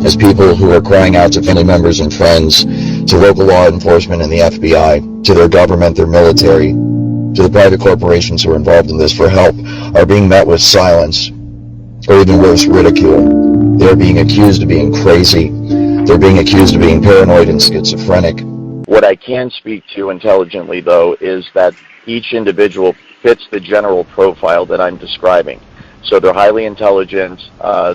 as people who are crying out to family members and friends, to local law enforcement and the FBI, to their government, their military, to the private corporations who are involved in this for help, are being met with silence, or even worse, ridicule. They're being accused of being crazy. They're being accused of being paranoid and schizophrenic. What I can speak to intelligently, though, is that each individual fits the general profile that I'm describing. So they're highly intelligent.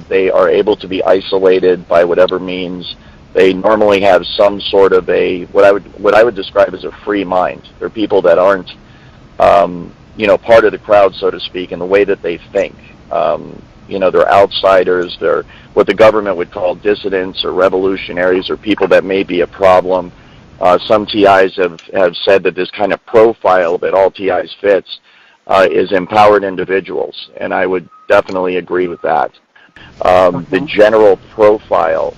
They are able to be isolated by whatever means. They normally have some sort of what I would describe as a free mind. They're people that aren't, part of the crowd, so to speak, in the way that they think. They're outsiders. They're what the government would call dissidents or revolutionaries, or people that may be a problem. Some TIs have said that this kind of profile that all TIs fits is empowered individuals, and I would definitely agree with that. The general profile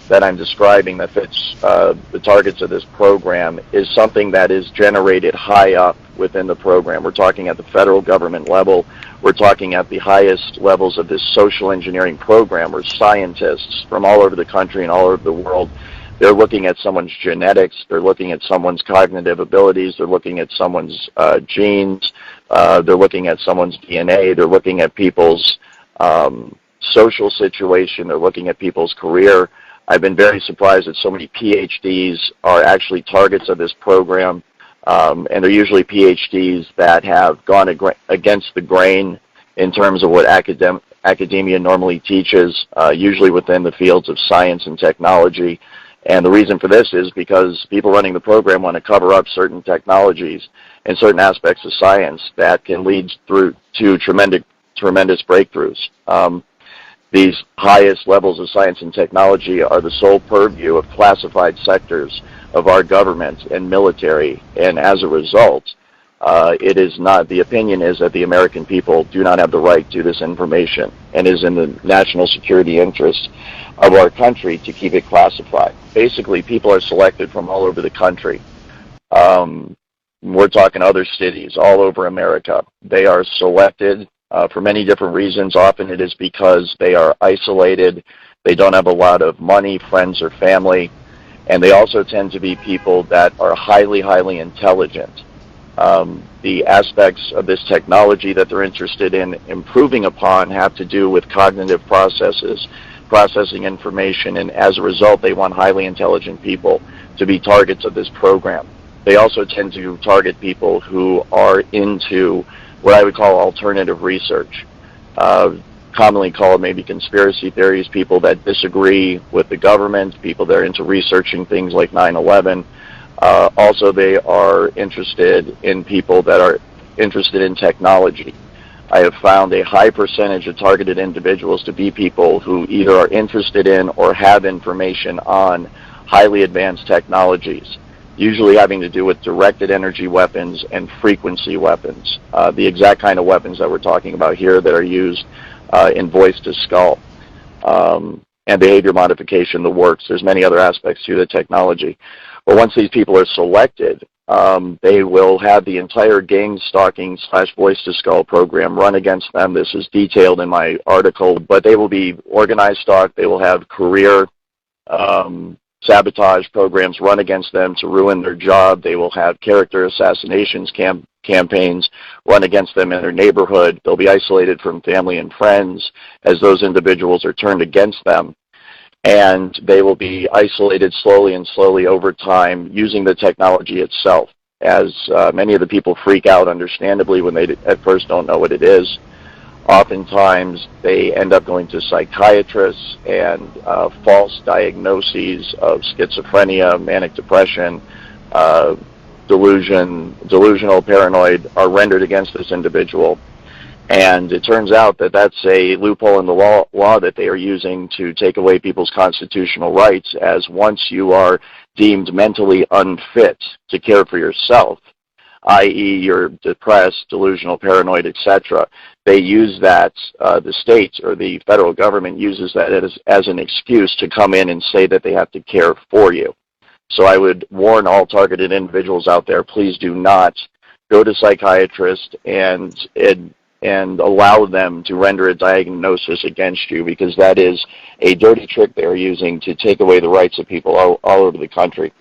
that I'm describing that fits the targets of this program is something that is generated high up within the program. We're talking at the federal government level. We're talking at the highest levels of this social engineering program, where scientists from all over the country and all over the world, they're looking at someone's genetics, they're looking at someone's cognitive abilities, they're looking at someone's genes, they're looking at someone's DNA, they're looking at people's social situation, they're looking at people's career. I've been very surprised that so many PhDs are actually targets of this program, and they're usually PhDs that have gone against the grain in terms of what academia normally teaches, usually within the fields of science and technology. And the reason for this is because people running the program want to cover up certain technologies and certain aspects of science that can lead through to tremendous breakthroughs. These highest levels of science and technology are the sole purview of classified sectors of our government and military, and as a result, it is not, the opinion is that the American people do not have the right to this information, and is in the national security interest of our country to keep it classified. Basically, people are selected from all over the country. We're talking other cities all over America. They are selected for many different reasons. Often it is because they are isolated, they don't have a lot of money, friends, or family, and they also tend to be people that are highly, highly intelligent. The aspects of this technology that they're interested in improving upon have to do with cognitive processes, processing information, and as a result, they want highly intelligent people to be targets of this program. They also tend to target people who are into what I would call alternative research, commonly called maybe conspiracy theories, people that disagree with the government, people that are into researching things like 9/11. Also, they are interested in people that are interested in technology. I have found a high percentage of targeted individuals to be people who either are interested in or have information on highly advanced technologies, usually having to do with directed energy weapons and frequency weapons, the exact kind of weapons that we're talking about here that are used in voice-to-skull, and behavior modification, the works. There's many other aspects to the technology. But once these people are selected, they will have the entire gang stalking / voice-to-skull program run against them. This is detailed in my article, but they will be organized stalk. They will have career sabotage programs run against them to ruin their job. They will have character assassinations campaigns run against them in their neighborhood. They'll be isolated from family and friends as those individuals are turned against them. And they will be isolated slowly and slowly over time using the technology itself, as many of the people freak out understandably when they at first don't know what it is. Oftentimes they end up going to psychiatrists, and false diagnoses of schizophrenia, manic depression, delusional, paranoid are rendered against this individual. And it turns out that that's a loophole in the law that they are using to take away people's constitutional rights, as once you are deemed mentally unfit to care for yourself, i.e. you're depressed, delusional, paranoid, etc., they use that, the states or the federal government uses that as an excuse to come in and say that they have to care for you. So I would warn all targeted individuals out there, please do not go to psychiatrists and and allow them to render a diagnosis against you, because that is a dirty trick they're using to take away the rights of people all over the country.